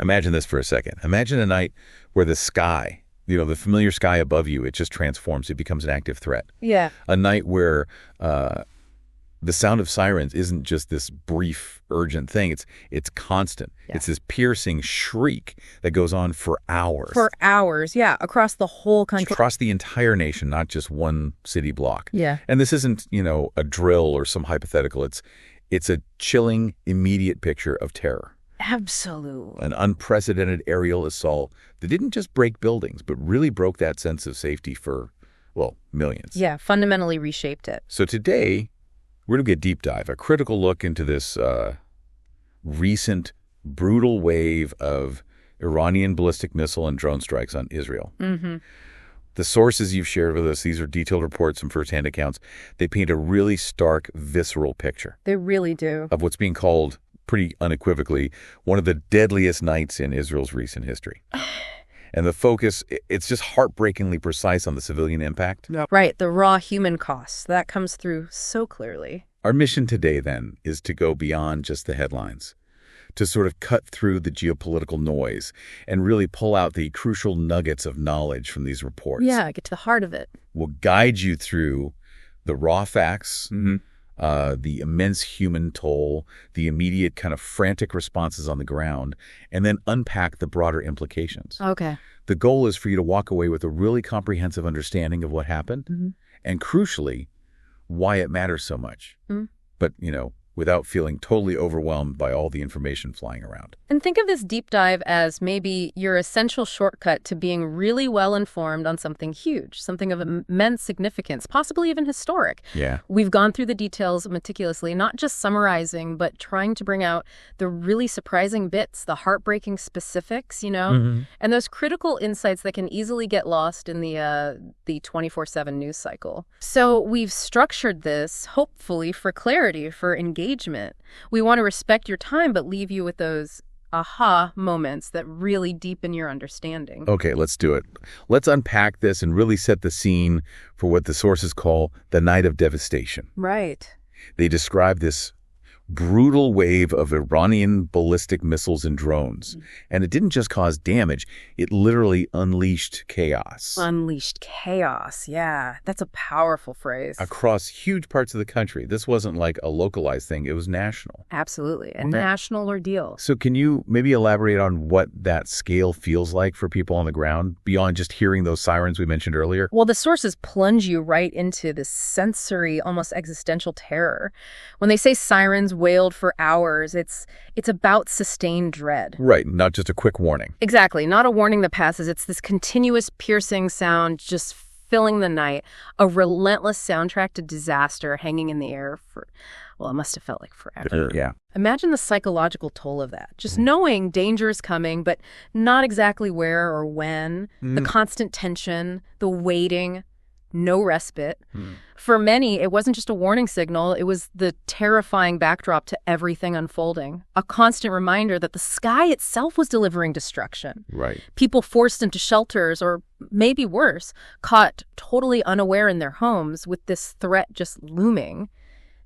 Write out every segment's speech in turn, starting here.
Imagine this for a second. Imagine a night where the sky, the familiar sky above you, it just transforms. It becomes an active threat. Yeah. A night where the sound of sirens isn't just this brief, urgent thing. It's constant. Yeah. It's this piercing shriek that goes on for hours. For hours, yeah, across the whole country. Across the entire nation, not just one city block. Yeah. And this isn't, a drill or some hypothetical. It's a chilling, immediate picture of terror. Absolutely. An unprecedented aerial assault that didn't just break buildings, but really broke that sense of safety for, millions. Yeah, fundamentally reshaped it. So today, we're going to get a deep dive, a critical look into this recent brutal wave of Iranian ballistic missile and drone strikes on Israel. Mm-hmm. The sources you've shared with us, these are detailed reports and firsthand accounts. They paint a really stark, visceral picture. They really do. Of what's being called, pretty unequivocally, one of the deadliest nights in Israel's recent history. And the focus, it's just heartbreakingly precise on the civilian impact. Yep. Right, the raw human costs. That comes through so clearly. Our mission today, then, is to go beyond just the headlines, to sort of cut through the geopolitical noise and really pull out the crucial nuggets of knowledge from these reports. Yeah, get to the heart of it. We'll guide you through the raw facts, the immense human toll, the immediate kind of frantic responses on the ground, and then unpack the broader implications. Okay. The goal is for you to walk away with a really comprehensive understanding of what happened and, crucially, why it matters so much. But, without feeling totally overwhelmed by all the information flying around. And think of this deep dive as maybe your essential shortcut to being really well-informed on something huge, something of immense significance, possibly even historic. Yeah. We've gone through the details meticulously, not just summarizing, but trying to bring out the really surprising bits, the heartbreaking specifics, and those critical insights that can easily get lost in the 24/7 news cycle. So we've structured this, hopefully, for clarity, for engagement. We want to respect your time, but leave you with those aha moments that really deepen your understanding. Okay, let's do it. Let's unpack this and really set the scene for what the sources call the night of devastation. Right. They describe this brutal wave of Iranian ballistic missiles and drones. And it didn't just cause damage, it literally unleashed chaos. Unleashed chaos, yeah. That's a powerful phrase. Across huge parts of the country. This wasn't like a localized thing, it was national. Absolutely, a national ordeal. So can you maybe elaborate on what that scale feels like for people on the ground, beyond just hearing those sirens we mentioned earlier? Well, the sources plunge you right into this sensory, almost existential terror. When they say sirens wailed for hours, it's about sustained dread. Right, not just a quick warning. Exactly, not a warning that passes. It's this continuous piercing sound just filling the night, a relentless soundtrack to disaster hanging in the air for, it must have felt like forever. Yeah. Imagine the psychological toll of that. Just knowing danger is coming, but not exactly where or when. The constant tension, the waiting, no respite. For many, it wasn't just a warning signal. It was the terrifying backdrop to everything unfolding. A constant reminder that the sky itself was delivering destruction. Right. People forced into shelters, or maybe worse, caught totally unaware in their homes with this threat just looming,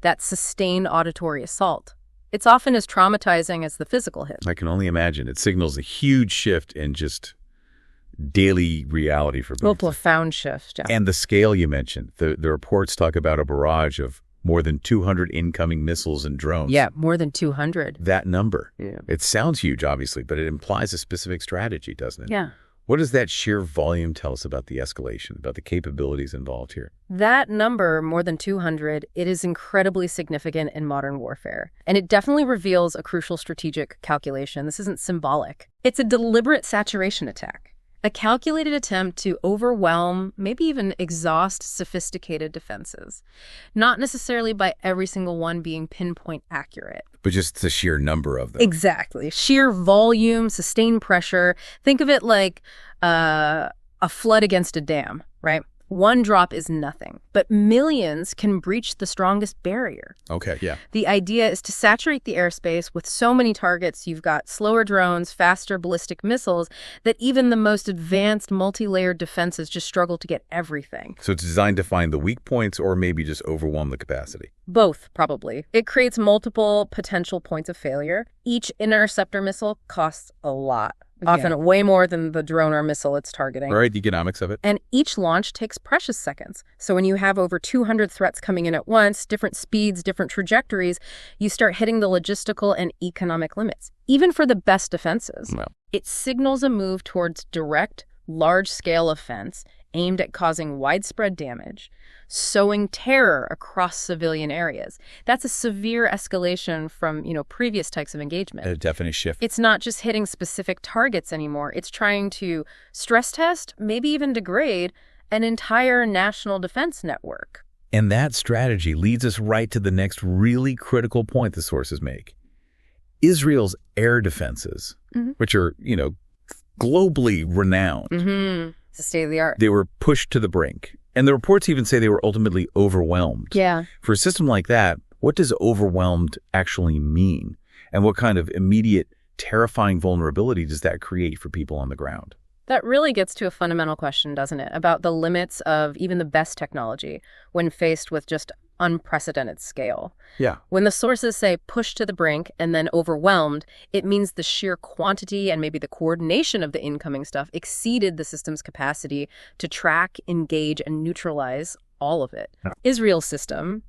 that sustained auditory assault. It's often as traumatizing as the physical hit. I can only imagine. It signals a huge shift in just daily reality for people. A profound shift, yeah. And the scale you mentioned, the reports talk about a barrage of more than 200 incoming missiles and drones. Yeah, more than 200. That number. Yeah. It sounds huge, obviously, but it implies a specific strategy, doesn't it? Yeah. What does that sheer volume tell us about the escalation, about the capabilities involved here? That number, more than 200, it is incredibly significant in modern warfare. And it definitely reveals a crucial strategic calculation. This isn't symbolic. It's a deliberate saturation attack. A calculated attempt to overwhelm, maybe even exhaust sophisticated defenses. Not necessarily by every single one being pinpoint accurate. But just the sheer number of them. Exactly. Sheer volume, sustained pressure. Think of it like a flood against a dam, right? One drop is nothing, but millions can breach the strongest barrier. Okay, yeah. The idea is to saturate the airspace with so many targets. You've got slower drones, faster ballistic missiles, that even the most advanced multi-layered defenses just struggle to get everything. So it's designed to find the weak points or maybe just overwhelm the capacity? Both, probably. It creates multiple potential points of failure. Each interceptor missile costs a lot. Often way more than the drone or missile it's targeting. Right, the economics of it. And each launch takes precious seconds. So when you have over 200 threats coming in at once, different speeds, different trajectories, you start hitting the logistical and economic limits, even for the best defenses. Well. It signals a move towards direct, large-scale offense aimed at causing widespread damage, sowing terror across civilian areas. That's a severe escalation from, previous types of engagement. A definite shift. It's not just hitting specific targets anymore. It's trying to stress test, maybe even degrade, an entire national defense network. And that strategy leads us right to the next really critical point the sources make. Israel's air defenses, which are, globally renowned. It's the state of the art. They were pushed to the brink. And the reports even say they were ultimately overwhelmed. Yeah. For a system like that, what does overwhelmed actually mean? And what kind of immediate, terrifying vulnerability does that create for people on the ground? That really gets to a fundamental question, doesn't it, about the limits of even the best technology when faced with just unprecedented scale. Yeah. When the sources say push to the brink and then overwhelmed, it means the sheer quantity and maybe the coordination of the incoming stuff exceeded the system's capacity to track, engage, and neutralize all of it. Yeah. Israel's system,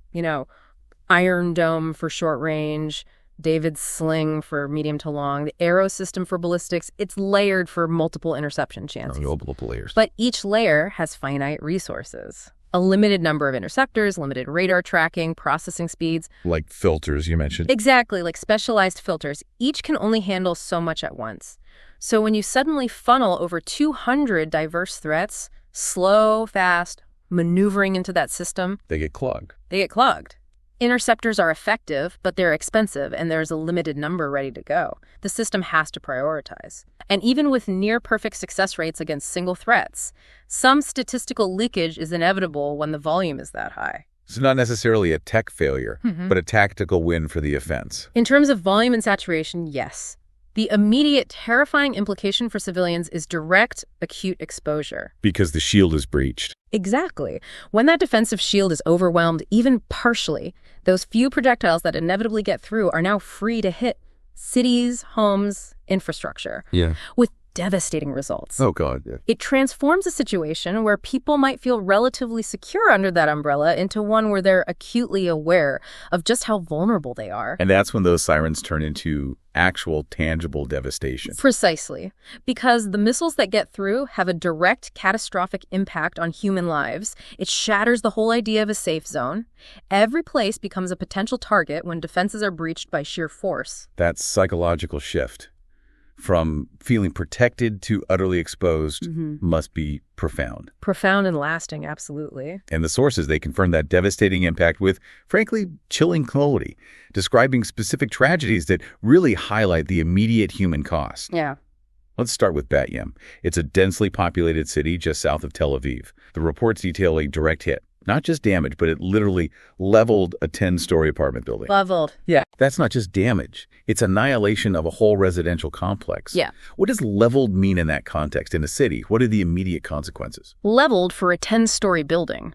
Iron Dome for short range, David's sling for medium to long, the arrow system for ballistics, it's layered for multiple interception chances. Multiple layers. But each layer has finite resources. A limited number of interceptors, limited radar tracking, processing speeds. Like filters you mentioned. Exactly, like specialized filters. Each can only handle so much at once. So when you suddenly funnel over 200 diverse threats, slow, fast, maneuvering into that system, They get clogged. Interceptors are effective, but they're expensive, and there's a limited number ready to go. The system has to prioritize. And even with near-perfect success rates against single threats, some statistical leakage is inevitable when the volume is that high. So not necessarily a tech failure, but a tactical win for the offense. In terms of volume and saturation, yes. The immediate terrifying implication for civilians is direct, acute exposure. Because the shield is breached. Exactly. When that defensive shield is overwhelmed, even partially, those few projectiles that inevitably get through are now free to hit cities, homes, infrastructure. Yeah. With devastating results. Oh, God. Yeah. It transforms a situation where people might feel relatively secure under that umbrella into one where they're acutely aware of just how vulnerable they are. And that's when those sirens turn into actual, tangible devastation. Precisely. Because the missiles that get through have a direct, catastrophic impact on human lives. It shatters the whole idea of a safe zone. Every place becomes a potential target when defenses are breached by sheer force. That psychological shift from feeling protected to utterly exposed must be profound. Profound and lasting, absolutely. And the sources, they confirm that devastating impact with, frankly, chilling clarity, describing specific tragedies that really highlight the immediate human cost. Yeah. Let's start with Bat Yam. It's a densely populated city just south of Tel Aviv. The reports detail a direct hit. Not just damage, but it literally leveled a 10-story apartment building. Leveled. Yeah. That's not just damage. It's annihilation of a whole residential complex. Yeah. What does leveled mean in that context in a city? What are the immediate consequences? Leveled for a 10-story building.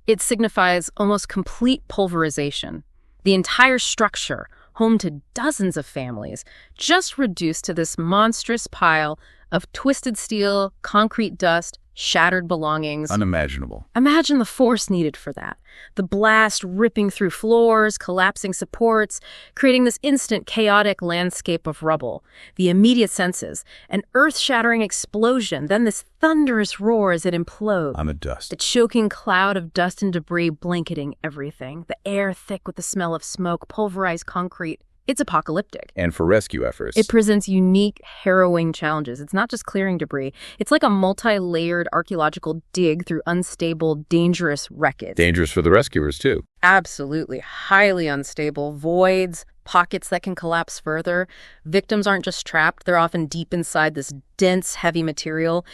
It signifies almost complete pulverization. The entire structure, home to dozens of families, just reduced to this monstrous pile of twisted steel, concrete dust, shattered belongings. Unimaginable. Imagine the force needed for that. The blast ripping through floors, collapsing supports, creating this instant chaotic landscape of rubble. The immediate senses, an earth-shattering explosion, then this thunderous roar as it implodes. On the dust. The choking cloud of dust and debris blanketing everything. The air thick with the smell of smoke, pulverized concrete. It's apocalyptic. And for rescue efforts, it presents unique, harrowing challenges. It's not just clearing debris. It's like a multi-layered archaeological dig through unstable, dangerous wreckage. Dangerous for the rescuers, too. Absolutely. Highly unstable. Voids, pockets that can collapse further. Victims aren't just trapped. They're often deep inside this dense, heavy material.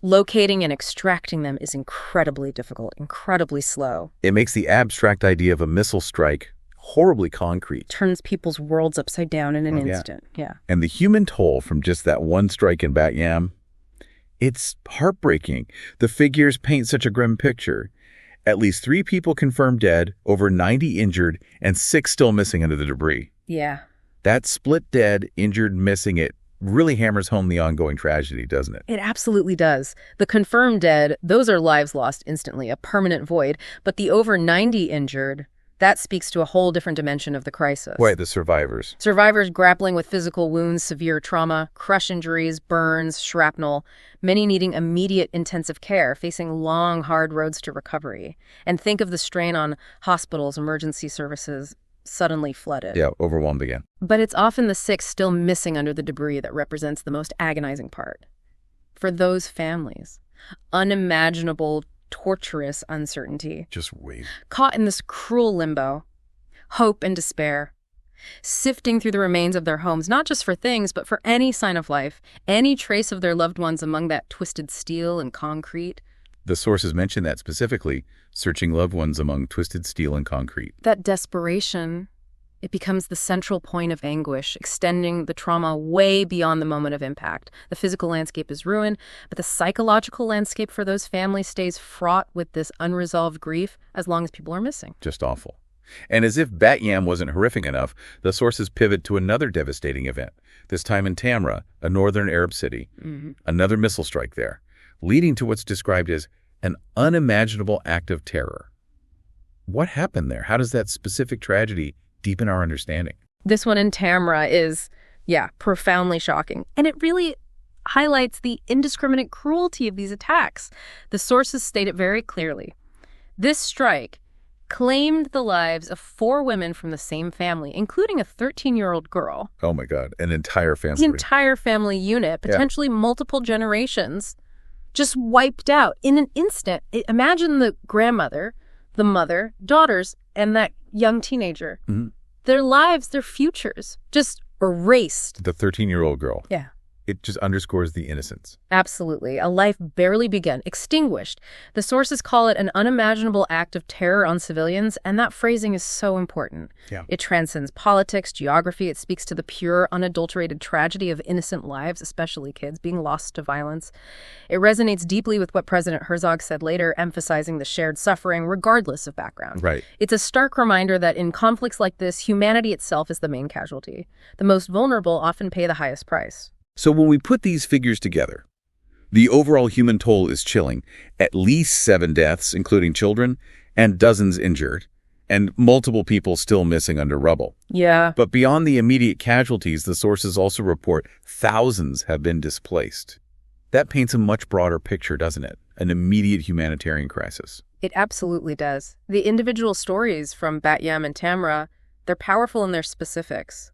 Locating and extracting them is incredibly difficult, incredibly slow. It makes the abstract idea of a missile strike horribly concrete. Turns people's worlds upside down in an instant. Yeah. And the human toll from just that one strike in Bat Yam, it's heartbreaking. The figures paint such a grim picture. At least 3 people confirmed dead, over 90 injured, and 6 still missing under the debris. Yeah. That split dead, injured, missing, it really hammers home the ongoing tragedy, doesn't it? It absolutely does. The confirmed dead, those are lives lost instantly, a permanent void. But the over 90 injured, that speaks to a whole different dimension of the crisis. Right, the survivors. Survivors grappling with physical wounds, severe trauma, crush injuries, burns, shrapnel, many needing immediate intensive care, facing long, hard roads to recovery. And think of the strain on hospitals, emergency services, suddenly flooded. Yeah, overwhelmed again. But it's often the 6 still missing under the debris that represents the most agonizing part. For those families, unimaginable, torturous uncertainty. Just wait. Caught in this cruel limbo, hope and despair, sifting through the remains of their homes, not just for things, but for any sign of life, any trace of their loved ones among that twisted steel and concrete. The sources mention that specifically, searching loved ones among twisted steel and concrete. That desperation, it becomes the central point of anguish, extending the trauma way beyond the moment of impact. The physical landscape is ruined, but the psychological landscape for those families stays fraught with this unresolved grief as long as people are missing. Just awful. And as if Bat Yam wasn't horrific enough, the sources pivot to another devastating event, this time in Tamra, a northern Arab city. Another missile strike there, leading to what's described as an unimaginable act of terror. What happened there? How does that specific tragedy deepen our understanding? This one in Tamra is, profoundly shocking. And it really highlights the indiscriminate cruelty of these attacks. The sources state it very clearly. This strike claimed the lives of 4 women from the same family, including a 13-year-old girl. Oh my God, an entire family. The entire family unit, potentially multiple generations, just wiped out in an instant. Imagine the grandmother, the mother, daughters, and that young teenager. Their lives, their futures, just erased. The 13-year-old girl. Yeah. It just underscores the innocence. Absolutely. A life barely begun, extinguished. The sources call it an unimaginable act of terror on civilians, and that phrasing is so important. Yeah. It transcends politics, geography. It speaks to the pure, unadulterated tragedy of innocent lives, especially kids, being lost to violence. It resonates deeply with what President Herzog said later, emphasizing the shared suffering regardless of background. Right. It's a stark reminder that in conflicts like this, humanity itself is the main casualty. The most vulnerable often pay the highest price. So when we put these figures together, the overall human toll is chilling. At least 7 deaths, including children, and dozens injured, and multiple people still missing under rubble. Yeah. But beyond the immediate casualties, the sources also report thousands have been displaced. That paints a much broader picture, doesn't it? An immediate humanitarian crisis. It absolutely does. The individual stories from Bat Yam and Tamra, they're powerful in their specifics.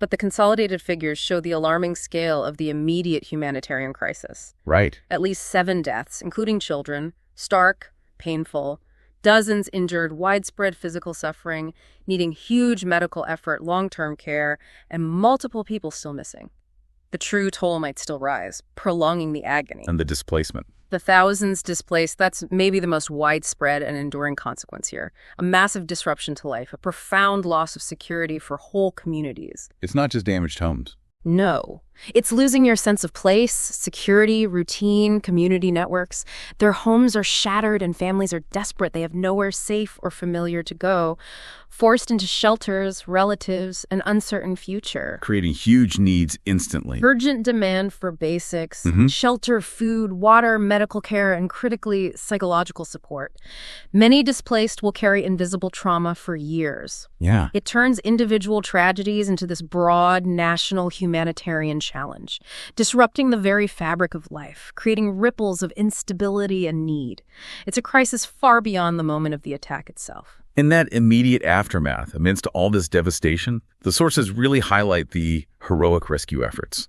But the consolidated figures show the alarming scale of the immediate humanitarian crisis. Right. At least 7 deaths, including children, stark, painful, dozens injured, widespread physical suffering, needing huge medical effort, long-term care, and multiple people still missing. The true toll might still rise, prolonging the agony. And the displacement. The thousands displaced, that's maybe the most widespread and enduring consequence here. A massive disruption to life, a profound loss of security for whole communities. It's not just damaged homes. No. It's losing your sense of place, security, routine, community networks. Their homes are shattered and families are desperate. They have nowhere safe or familiar to go, forced into shelters, relatives, an uncertain future. Creating huge needs instantly. Urgent demand for basics, shelter, food, water, medical care, and critically, psychological support. Many displaced will carry invisible trauma for years. Yeah. It turns individual tragedies into this broad, national humanitarian challenge, disrupting the very fabric of life, creating ripples of instability and need. It's a crisis far beyond the moment of the attack itself. In that immediate aftermath, amidst all this devastation, the sources really highlight the heroic rescue efforts.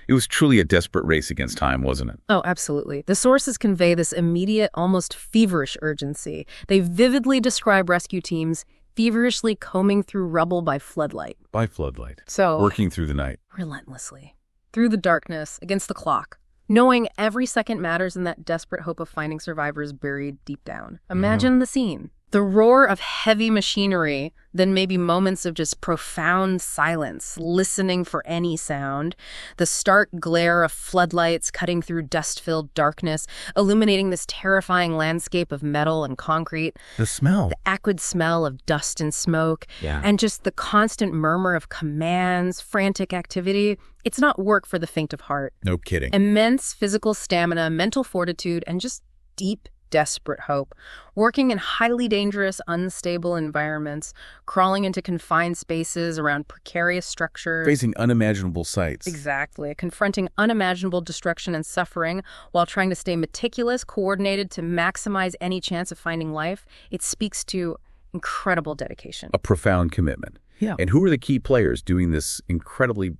It was truly a desperate race against time, wasn't it? Oh, absolutely. The sources convey this immediate, almost feverish urgency. They vividly describe rescue teams feverishly combing through rubble by floodlight. By floodlight. So, working through the night. relentlessly. Through the darkness, against the clock. knowing every second matters in that desperate hope of finding survivors buried deep down. Imagine the scene. The roar of heavy machinery, then maybe moments of just profound silence, listening for any sound. The stark glare of floodlights cutting through dust-filled darkness, illuminating this terrifying landscape of metal and concrete. The smell. The acrid smell of dust and smoke. Yeah. And just the constant murmur of commands, frantic activity. It's not work for the faint of heart. No kidding. Immense physical stamina, mental fortitude, and just deep, desperate hope. Working in highly dangerous, unstable environments, crawling into confined spaces around precarious structures. Facing unimaginable sights. Exactly. Confronting unimaginable destruction and suffering while trying to stay meticulous, coordinated to maximize any chance of finding life. It speaks to incredible dedication. A profound commitment. Yeah. And who are the key players doing this incredibly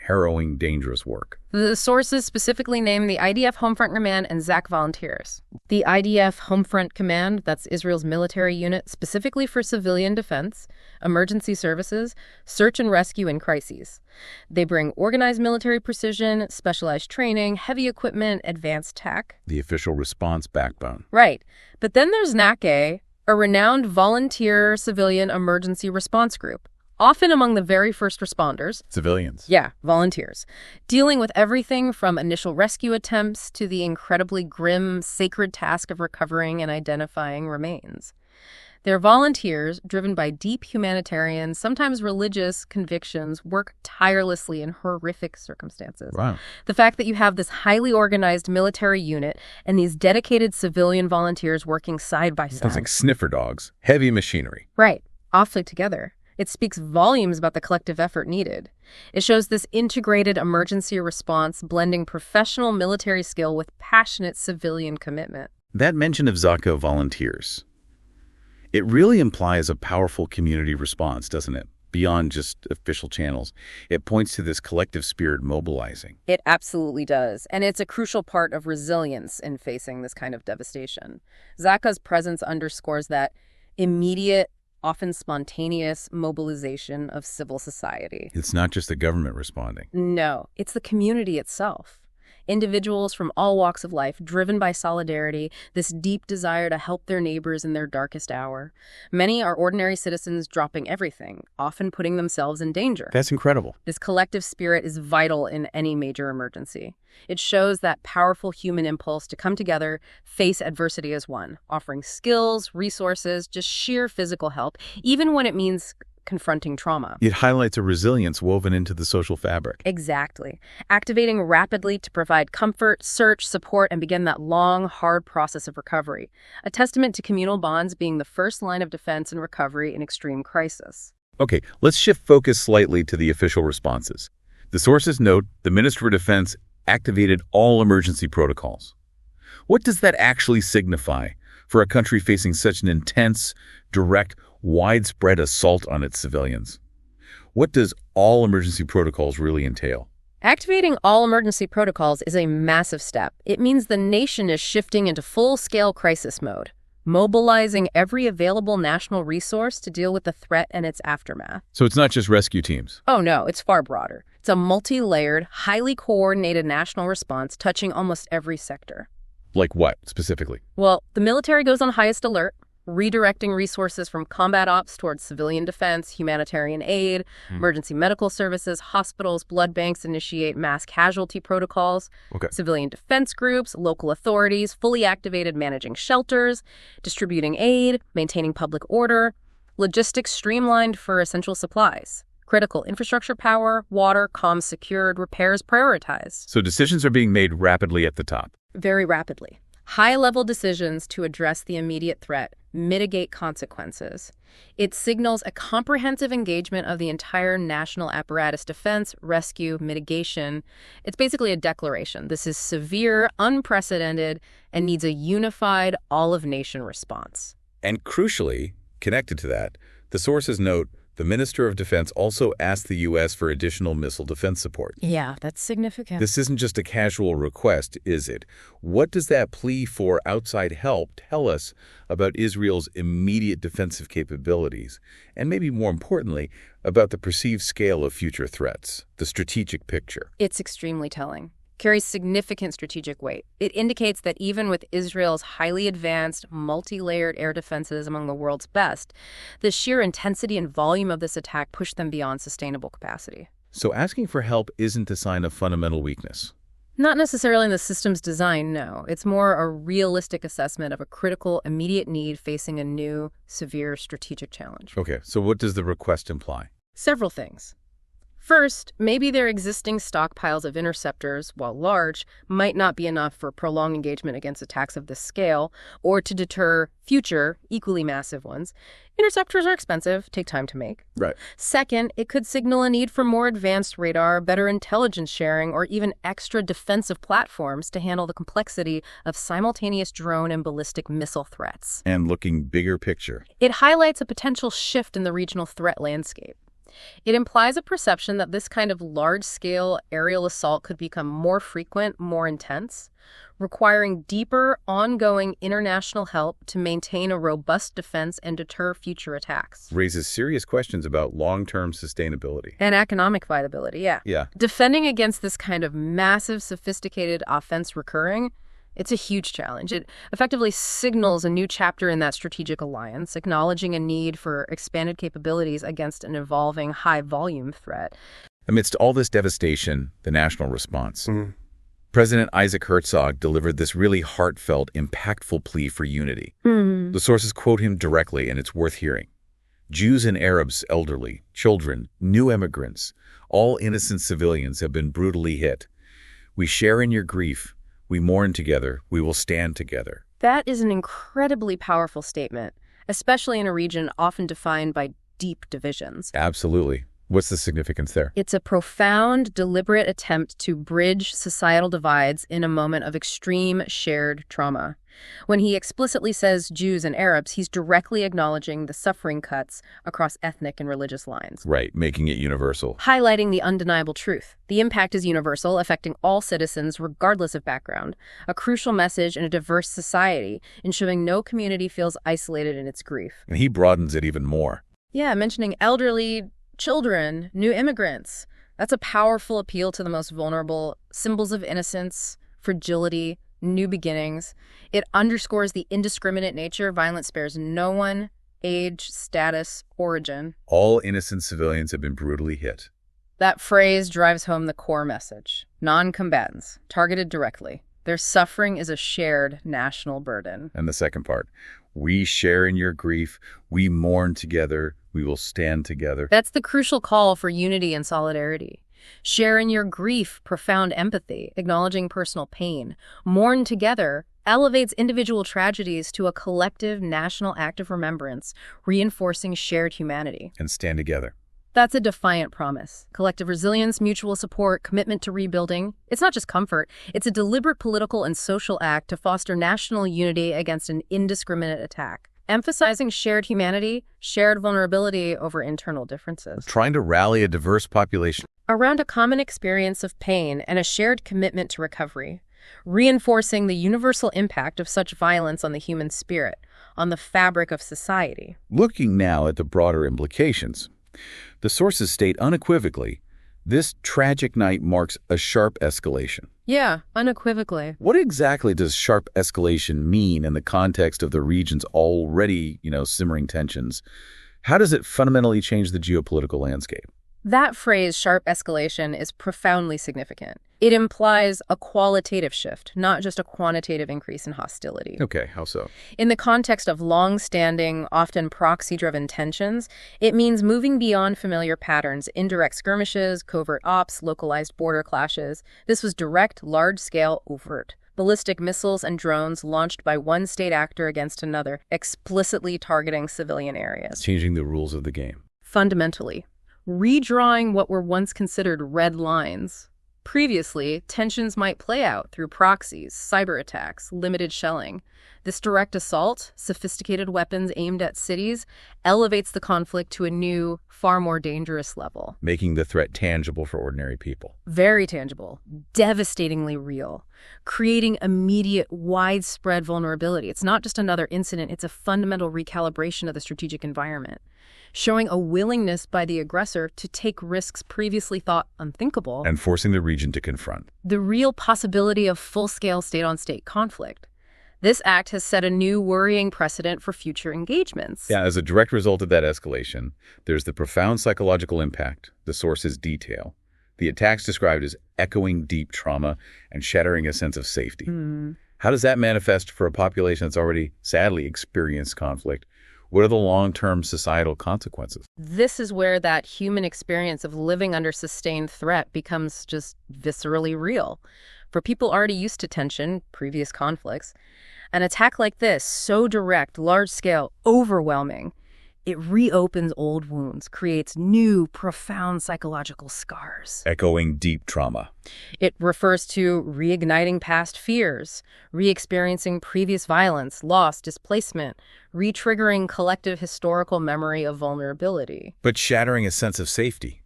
harrowing, dangerous work? The sources specifically name the IDF Homefront Command and ZAC volunteers. The IDF Homefront Command, that's Israel's military unit specifically for civilian defense, emergency services, search and rescue in crises. They bring organized military precision, specialized training, heavy equipment, advanced tech. The official response backbone. Right. But then there's NACA, a renowned volunteer civilian emergency response group. Often among the very first responders. Civilians. Yeah, volunteers. Dealing with everything from initial rescue attempts to the incredibly grim, sacred task of recovering and identifying remains. They're volunteers driven by deep humanitarian, sometimes religious convictions, work tirelessly in horrific circumstances. Wow. The fact that you have this highly organized military unit and these dedicated civilian volunteers working side by side. Sounds like sniffer dogs. Heavy machinery. Right. Awfully together. It speaks volumes about the collective effort needed. It shows this integrated emergency response blending professional military skill with passionate civilian commitment. That mention of Zaka volunteers, it really implies a powerful community response, doesn't it? Beyond just official channels. It points to this collective spirit mobilizing. It absolutely does. And it's a crucial part of resilience in facing this kind of devastation. Zaka's presence underscores that immediate, often spontaneous mobilization of civil society. It's not just the government responding. No, it's the community itself. Individuals from all walks of life, driven by solidarity, this deep desire to help their neighbors in their darkest hour. Many are ordinary citizens dropping everything, often putting themselves in danger. That's incredible. This collective spirit is vital in any major emergency. It shows that powerful human impulse to come together, face adversity as one, offering skills, resources, just sheer physical help, even when it means confronting trauma. It highlights a resilience woven into the social fabric. Exactly. Activating rapidly to provide comfort, search, support, and begin that long, hard process of recovery. A testament to communal bonds being the first line of defense and recovery in extreme crisis. Okay, let's shift focus slightly to the official responses. The sources note the Minister of Defense activated all emergency protocols. What does that actually signify for a country facing such an intense, direct, widespread assault on its civilians? What does all emergency protocols really entail? Activating all emergency protocols is a massive step. It means the nation is shifting into full-scale crisis mode, mobilizing every available national resource to deal with the threat and its aftermath. So it's not just rescue teams. Oh no, it's far broader. It's a multi-layered, highly coordinated national response touching almost every sector. Like what, specifically? Well, the military goes on highest alert, redirecting resources from combat ops towards civilian defense, humanitarian aid, emergency medical services, hospitals, blood banks initiate mass casualty protocols, civilian defense groups, local authorities, fully activated managing shelters, distributing aid, maintaining public order, logistics streamlined for essential supplies. Critical infrastructure power, water, comms secured, repairs prioritized. So decisions are being made rapidly at the top. Very rapidly. High-level decisions to address the immediate threat, mitigate consequences. It signals a comprehensive engagement of the entire national apparatus, defense, rescue, mitigation. It's basically a declaration. This is severe, unprecedented, and needs a unified, all-of-nation response. And crucially, connected to that, the sources note the Minister of Defense also asked the U.S. for additional missile defense support. Yeah, that's significant. This isn't just a casual request, is it? What does that plea for outside help tell us about Israel's immediate defensive capabilities? And maybe more importantly, about the perceived scale of future threats, the strategic picture. It's extremely telling. carries significant strategic weight. It indicates that even with Israel's highly advanced, multi-layered air defenses among the world's best, the sheer intensity and volume of this attack pushed them beyond sustainable capacity. So asking for help isn't a sign of fundamental weakness. Not necessarily in the system's design, no. It's more a realistic assessment of a critical, immediate need facing a new, severe strategic challenge. Okay, so what does the request imply? Several things. First, maybe their existing stockpiles of interceptors, while large, might not be enough for prolonged engagement against attacks of this scale or to deter future, equally massive ones. Interceptors are expensive, take time to make. Right. Second, it could signal a need for more advanced radar, better intelligence sharing, or even extra defensive platforms to handle the complexity of simultaneous drone and ballistic missile threats. And looking bigger picture. It highlights a potential shift in the regional threat landscape. It implies a perception that this kind of large-scale aerial assault could become more frequent, more intense, requiring deeper, ongoing international help to maintain a robust defense and deter future attacks. Raises serious questions about long-term sustainability. And economic viability, yeah. Defending against this kind of massive, sophisticated offense recurring, it's a huge challenge. It effectively signals a new chapter in that strategic alliance, acknowledging a need for expanded capabilities against an evolving high-volume threat. Amidst all this devastation, the national response. President Isaac Herzog delivered this really heartfelt, impactful plea for unity. The sources quote him directly, and it's worth hearing. Jews and Arabs, elderly, children, new immigrants, all innocent civilians have been brutally hit. We share in your grief. We mourn together. We will stand together. That is an incredibly powerful statement, especially in a region often defined by deep divisions. Absolutely. What's the significance there? It's a profound, deliberate attempt to bridge societal divides in a moment of extreme shared trauma. When he explicitly says Jews and Arabs, he's directly acknowledging the suffering cuts across ethnic and religious lines. Right, making it universal. Highlighting the undeniable truth. The impact is universal, affecting all citizens regardless of background. A crucial message in a diverse society, ensuring no community feels isolated in its grief. And he broadens it even more. Yeah, mentioning elderly, children, new immigrants. That's a powerful appeal to the most vulnerable, symbols of innocence, fragility, new beginnings. It underscores the indiscriminate nature violence spares no one, age, status, origin. All innocent civilians have been brutally hit. That phrase drives home the core message. Non-combatants, targeted directly. Their suffering is a shared national burden. And the second part, we share in your grief, we mourn together, we will stand together. That's the crucial call for unity and solidarity. Share in your grief, profound empathy, acknowledging personal pain. Mourn together elevates individual tragedies to a collective national act of remembrance, reinforcing shared humanity. And stand together. That's a defiant promise. Collective resilience, mutual support, commitment to rebuilding. It's not just comfort. It's a deliberate political and social act to foster national unity against an indiscriminate attack, emphasizing shared humanity, shared vulnerability over internal differences. Trying to rally a diverse population around a common experience of pain and a shared commitment to recovery, reinforcing the universal impact of such violence on the human spirit, on the fabric of society. Looking now at the broader implications, the sources state unequivocally, this tragic night marks a sharp escalation. Yeah, unequivocally. What exactly does sharp escalation mean in the context of the region's already, simmering tensions? How does it fundamentally change the geopolitical landscape? That phrase, sharp escalation, is profoundly significant. It implies a qualitative shift, not just a quantitative increase in hostility. Okay, how so? In the context of long-standing, often proxy-driven tensions, it means moving beyond familiar patterns, indirect skirmishes, covert ops, localized border clashes. This was direct, large-scale, overt. Ballistic missiles and drones launched by one state actor against another, explicitly targeting civilian areas. Changing the rules of the game. Fundamentally. Redrawing what were once considered red lines. Previously, tensions might play out through proxies, cyber attacks, limited shelling. This direct assault, sophisticated weapons aimed at cities, elevates the conflict to a new, far more dangerous level. Making the threat tangible for ordinary people. Very tangible, devastatingly real, creating immediate, widespread vulnerability. It's not just another incident, it's a fundamental recalibration of the strategic environment. showing a willingness by the aggressor to take risks previously thought unthinkable. And forcing the region to confront the real possibility of full-scale state-on-state conflict. This act has set a new worrying precedent for future engagements. Yeah, as a direct result of that escalation, there's the profound psychological impact the sources detail. The attacks described as echoing deep trauma and shattering a sense of safety. How does that manifest for a population that's already, sadly, experienced conflict? What are the long-term societal consequences? This is where that human experience of living under sustained threat becomes just viscerally real. For people already used to tension, previous conflicts, an attack like this, so direct, large-scale, overwhelming, it reopens old wounds, creates new, profound psychological scars. Echoing deep trauma. It refers to reigniting past fears, re-experiencing previous violence, loss, displacement, re-triggering collective historical memory of vulnerability. But shattering a sense of safety.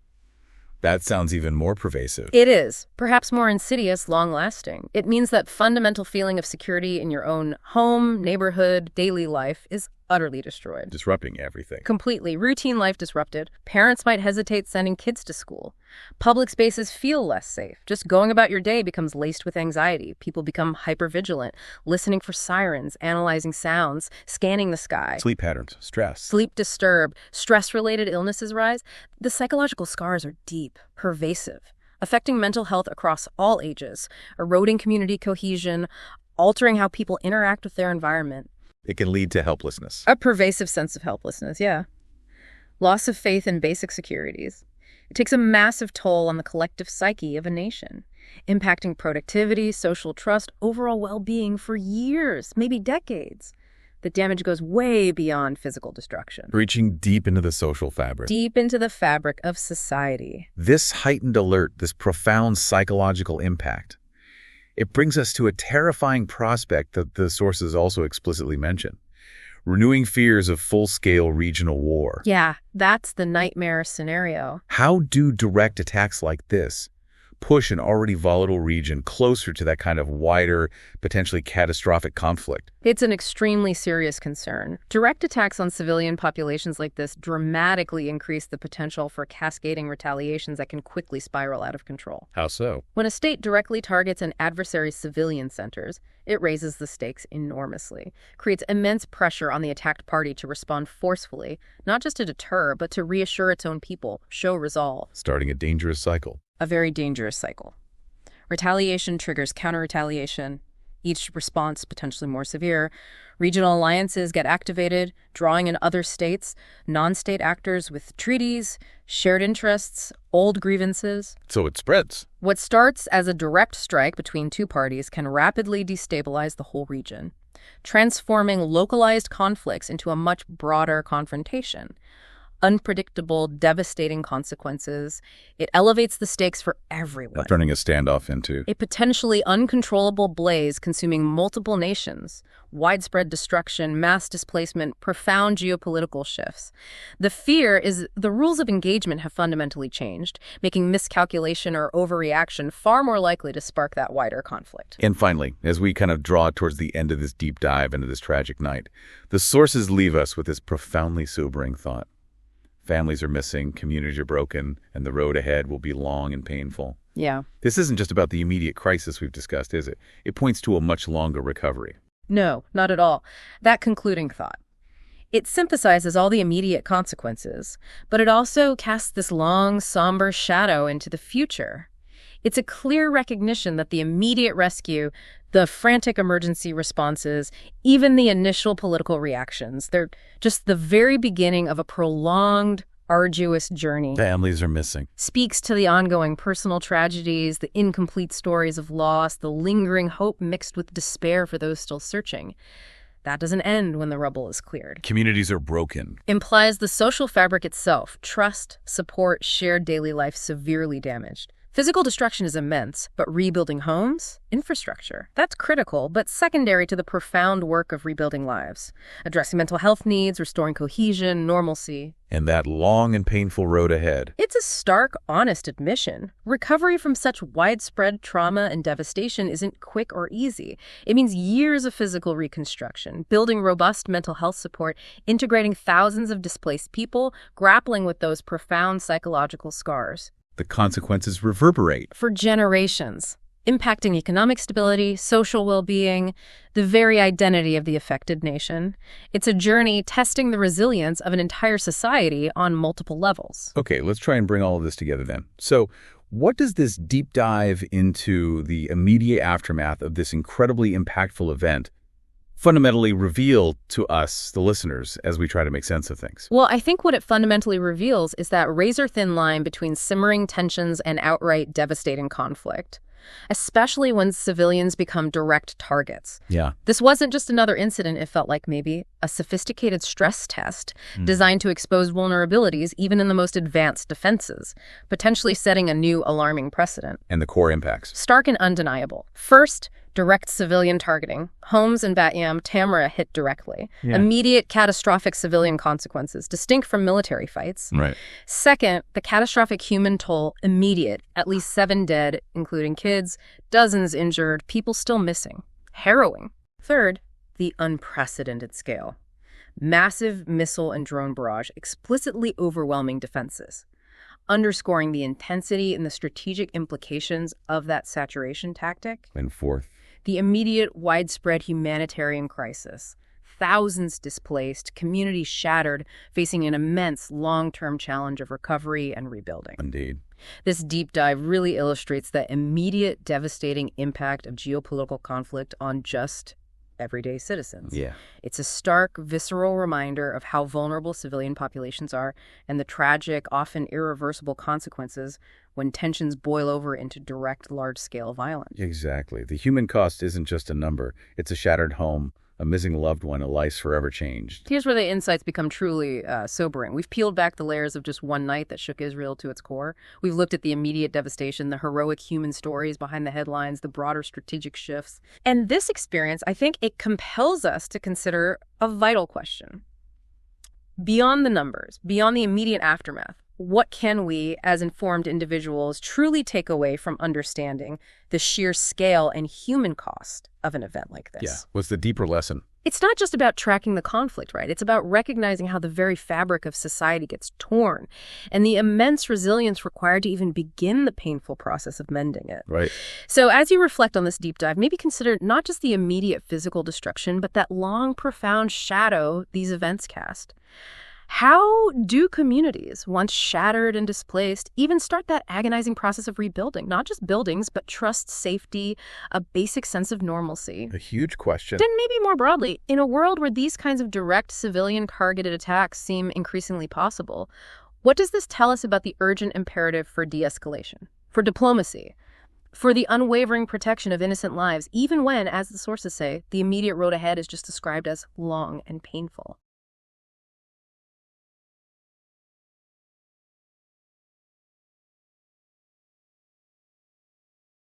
That sounds even more pervasive. It is, perhaps more insidious, long-lasting. It means that fundamental feeling of security in your own home, neighborhood, daily life is utterly destroyed. Disrupting everything. Completely. Routine life disrupted. Parents might hesitate sending kids to school. Public spaces feel less safe. Just going about your day becomes laced with anxiety. People become hypervigilant, listening for sirens, analyzing sounds, scanning the sky. Sleep patterns, stress. Sleep disturbed, stress-related illnesses rise. The psychological scars are deep, pervasive, affecting mental health across all ages, eroding community cohesion, altering how people interact with their environment. It can lead to helplessness. A pervasive sense of helplessness, yeah. Loss of faith in basic securities. It takes a massive toll on the collective psyche of a nation, impacting productivity, social trust, overall well-being for years, maybe decades. The damage goes way beyond physical destruction. Reaching deep into the social fabric. Deep into the fabric of society. This heightened alert, this profound psychological impact, it brings us to a terrifying prospect that the sources also explicitly mention. Renewing fears of full-scale regional war. Yeah, that's the nightmare scenario. How do direct attacks like this push an already volatile region closer to that kind of wider, potentially catastrophic conflict? It's an extremely serious concern. Direct attacks on civilian populations like this dramatically increase the potential for cascading retaliations that can quickly spiral out of control. How so? When a state directly targets an adversary's civilian centers, it raises the stakes enormously, creates immense pressure on the attacked party to respond forcefully, not just to deter, but to reassure its own people, show resolve. Starting a dangerous cycle. A very dangerous cycle. Retaliation triggers counter-retaliation, each response potentially more severe. Regional alliances get activated, drawing in other states, non-state actors with treaties, shared interests, old grievances. So it spreads. What starts as a direct strike between two parties can rapidly destabilize the whole region, transforming localized conflicts into a much broader confrontation. Unpredictable, devastating consequences. It elevates the stakes for everyone. Turning a standoff into a potentially uncontrollable blaze consuming multiple nations, widespread destruction, mass displacement, profound geopolitical shifts. The fear is the rules of engagement have fundamentally changed, making miscalculation or overreaction far more likely to spark that wider conflict. And finally, as we kind of draw towards the end of this deep dive into this tragic night, the sources leave us with this profoundly sobering thought. Families are missing, communities are broken, and the road ahead will be long and painful. Yeah. This isn't just about the immediate crisis we've discussed, is it? It points to a much longer recovery. No, not at all. That concluding thought. It sympathizes all the immediate consequences, but it also casts this long, somber shadow into the future. It's a clear recognition that the immediate rescue, the frantic emergency responses, even the initial political reactions, they're just the very beginning of a prolonged, arduous journey. Families are missing. Speaks to the ongoing personal tragedies, the incomplete stories of loss, the lingering hope mixed with despair for those still searching. That doesn't end when the rubble is cleared. Communities are broken. Implies the social fabric itself, trust, support, shared daily life severely damaged. Physical destruction is immense, but rebuilding homes, infrastructure, that's critical, but secondary to the profound work of rebuilding lives, addressing mental health needs, restoring cohesion, normalcy. And that long and painful road ahead. It's a stark, honest admission. Recovery from such widespread trauma and devastation isn't quick or easy. It means years of physical reconstruction, building robust mental health support, integrating thousands of displaced people, grappling with those profound psychological scars. The consequences reverberate For generations, impacting economic stability, social well-being, the very identity of the affected nation. It's a journey testing the resilience of an entire society on multiple levels. Okay, let's try and bring all of this together then. So, what does this deep dive into the immediate aftermath of this incredibly impactful event fundamentally reveal to us, the listeners, as we try to make sense of things? Well, I think what it fundamentally reveals is that razor-thin line between simmering tensions and outright devastating conflict, especially when civilians become direct targets. Yeah. This wasn't just another incident, it felt like maybe a sophisticated stress test designed to expose vulnerabilities even in the most advanced defenses, potentially setting a new alarming precedent. And the core impacts. Stark and undeniable. First, direct civilian targeting. Homs in Bat Yam, Tamara hit directly. Yeah. Immediate catastrophic civilian consequences, distinct from military fights. Right. Second, the catastrophic human toll, immediate. At least 7 dead, including kids, dozens injured, people still missing. Harrowing. Third, the unprecedented scale. Massive missile and drone barrage, explicitly overwhelming defenses, underscoring the intensity and the strategic implications of that saturation tactic. And fourth. The immediate, widespread humanitarian crisis. Thousands displaced, communities shattered, facing an immense long-term challenge of recovery and rebuilding. Indeed. This deep dive really illustrates the immediate, devastating impact of geopolitical conflict on just everyday citizens. Yeah. It's a stark, visceral reminder of how vulnerable civilian populations are and the tragic, often irreversible consequences when tensions boil over into direct, large-scale violence. Exactly. The human cost isn't just a number. It's a shattered home, a missing loved one, a life forever changed. Here's where the insights become truly sobering. We've peeled back the layers of just one night that shook Israel to its core. We've looked at the immediate devastation, the heroic human stories behind the headlines, the broader strategic shifts. And this experience, I think it compels us to consider a vital question. Beyond the numbers, beyond the immediate aftermath, what can we, as informed individuals, truly take away from understanding the sheer scale and human cost of an event like this? Yeah. What's the deeper lesson? It's not just about tracking the conflict, right? It's about recognizing how the very fabric of society gets torn and the immense resilience required to even begin the painful process of mending it. Right. So as you reflect on this deep dive, maybe consider not just the immediate physical destruction, but that long, profound shadow these events cast. How do communities, once shattered and displaced, even start that agonizing process of rebuilding? Not just buildings, but trust, safety, a basic sense of normalcy. A huge question. Then maybe more broadly, in a world where these kinds of direct civilian targeted attacks seem increasingly possible, what does this tell us about the urgent imperative for de-escalation, for diplomacy, for the unwavering protection of innocent lives, even when, as the sources say, the immediate road ahead is just described as long and painful?